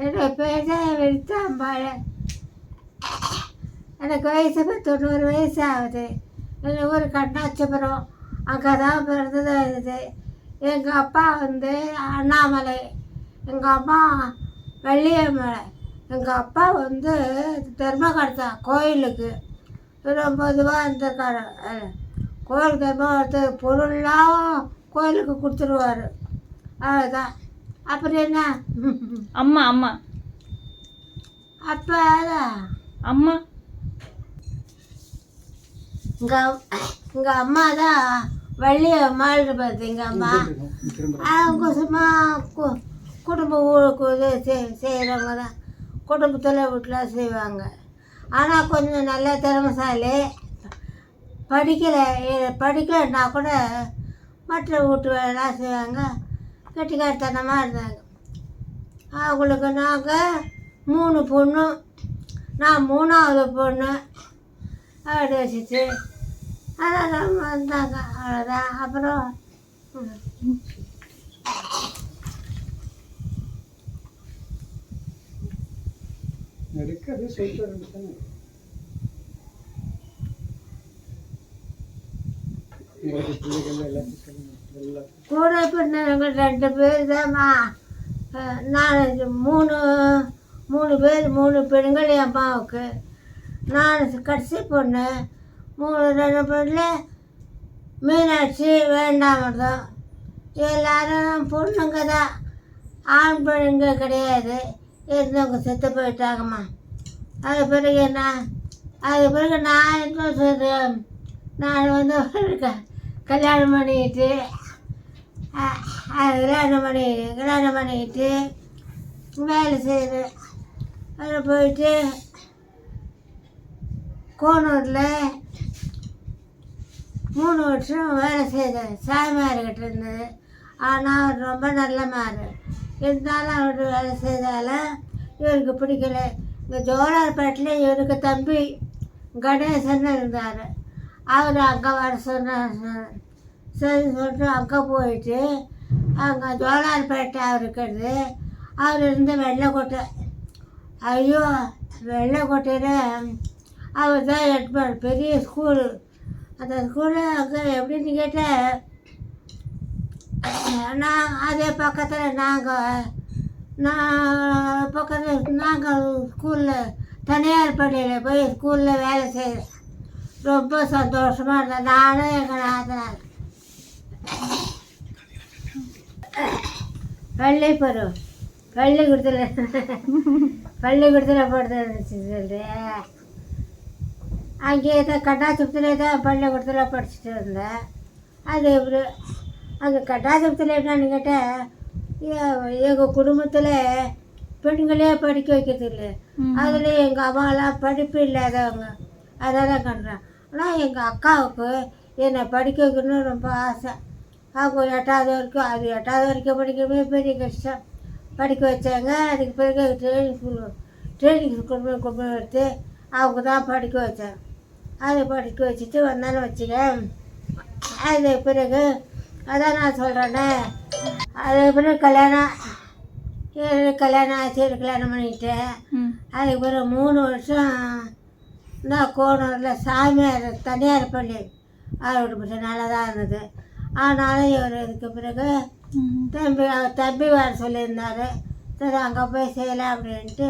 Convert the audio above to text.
என்னுடைய பேர் தான் வெளுத்தாம்பாள். எனக்கு வயசு இப்போ 90 வயசு ஆகுது. எங்கள் ஊர் கண்ணாச்சிபுரம், அங்கே தான் பிறந்தது இது. எங்கள் அப்பா வந்து அண்ணாமலை, எங்கள் அம்மா வெள்ளியம்மலை. எங்கள் அப்பா வந்து தர்மகர்த்தா கோயிலுக்கு ரொம்ப இதுவாக இருந்திருக்காரு. கோயில் தர்மகர்த்தா பொருள்லாம் கோயிலுக்கு கொடுத்துருவார். அவ்வளோதான். அப்புறம் என்ன அம்மா அம்மா அப்போ அம்மா எங்கள் அம்மா தான் வள்ளியம்மாள் இருப்பது. எங்கள் அம்மா அவங்க சும்மா குடும்ப ஊருக்கு செய்கிறவங்க தான். குடும்பத்தில் வீட்டில் செய்வாங்க. ஆனால் கொஞ்சம் நல்ல திறமைசாலி. படிக்கலைன்னா கூட மற்ற வீட்டு வேலைலாம் செய்வாங்க. கெட்டிக்காரத்தனமாக இருந்தாங்க. அவங்களுக்கு நாங்கள் 3 பொண்ணு, நான் 3ஆவது பொண்ணு. அப்படி வச்சுட்டு அதெல்லாம் வந்தாங்க. அவ்வளோதான். அப்புறம் கூட பிறந்தவங்க 2 பேர் தான்மா. நான் 3 பேர், 3 பெண்கள் என் அம்மாவுக்கு. நான் கடைசி பொண்ணு. 2 பெண்ணில் மீனாட்சி, வேண்டாமதம். எல்லாரும் பொண்ணுங்க தான், ஆண் பெண்ணுங்க கிடையாது. இருந்தவங்க செத்து போயிட்டாங்கம்மா. அது பிறகு நான் என்ன சொல்கிறேன், நான் வந்து கல்யாணம் பண்ணிக்கிட்டு கல்யாணம் பண்ணிக்கிட்டு வேலை செய்கிறேன். அதில் போயிட்டு கோனூரில் 3 வருஷம் வேலை செய்தேன். சாமியார்கிட்ட இருந்தது. ஆனால் அவர் ரொம்ப நல்ல மாறு. இருந்தாலும் அவர் வேலை செய்தாலும் இவருக்கு பிடிக்கல. இந்த ஜோலார்பேட்டில் இவருக்கு தம்பி கணேசன் இருந்தார். அவர் அங்கே வர சொன்னார். சரி சொல்லிட்டு அங்கே போயிட்டு அங்கே ஜோலார்பேட்டை அவர் இருக்கிறது. அவர் இருந்த வெள்ளைக்கோட்டை. ஐயோ, வெள்ளைக்கோட்டையில் அவர் தான் ஹெட்மான். பெரிய ஸ்கூலு. அந்த ஸ்கூலில் அங்கே எப்படின்னு கேட்டால், அதே பக்கத்தில் நாங்கள் ஸ்கூலில் தனியார் பள்ளியில் போய் ஸ்கூலில் வேலை செய்கிறேன். ரொம்ப சந்தோஷமாக இருந்தேன் நானும் எங்கள் நாத்தனார். பள்ளிக்கூடத்தில் படுத்து சொல்கிறேன். அங்கேயே தான் கட்டாச்சபத்தில் தான் பள்ளிக்கூடத்தில் படிச்சுட்டு இருந்தேன். அது அங்கே கட்டாச்சபத்தில் என்னன்னு கேட்டால், எங்கள் குடும்பத்தில் பெண்களே படிக்க வைக்கிறது இல்லை. அதில் எங்கள் அம்மாலாம் படிப்பு இல்லாதவங்க. அதெல்லாம் கண்டுறேன். ஆனால் எங்கள் அக்காவுக்கு என்னை படிக்க வைக்கணும்னு ரொம்ப ஆசை. அவங்க 8வது வரைக்கும், அது 8வது வரைக்கும் படிக்கவே பெரிய கஷ்டம். படிக்க வச்சாங்க. அதுக்கு பிறகு ட்ரைனிங் ஸ்கூல் கொண்டு எடுத்து அவங்க தான் படிக்க வச்சாங்க. அதை படிக்க வச்சுட்டு வந்தாலும் வச்சுக்க. அது பிறகு அதான் நான் சொல்கிறேன்னே, அதுக்கு பிறகு கல்யாணம் ஆச்சு. கல்யாணம் பண்ணிக்கிட்டேன். அதுக்கு பிறகு 3 வருஷம் நான் கோனூரில் சாமியார் தனியார் பள்ளி அவரோட பிடிச்ச நல்லா தான் இருந்தது. ஆனாலும் இவர் இதுக்கு பிறகு தம்பி வர சொல்லியிருந்தார். சரி அங்கே போய் செய்யலாம் அப்படின்ட்டு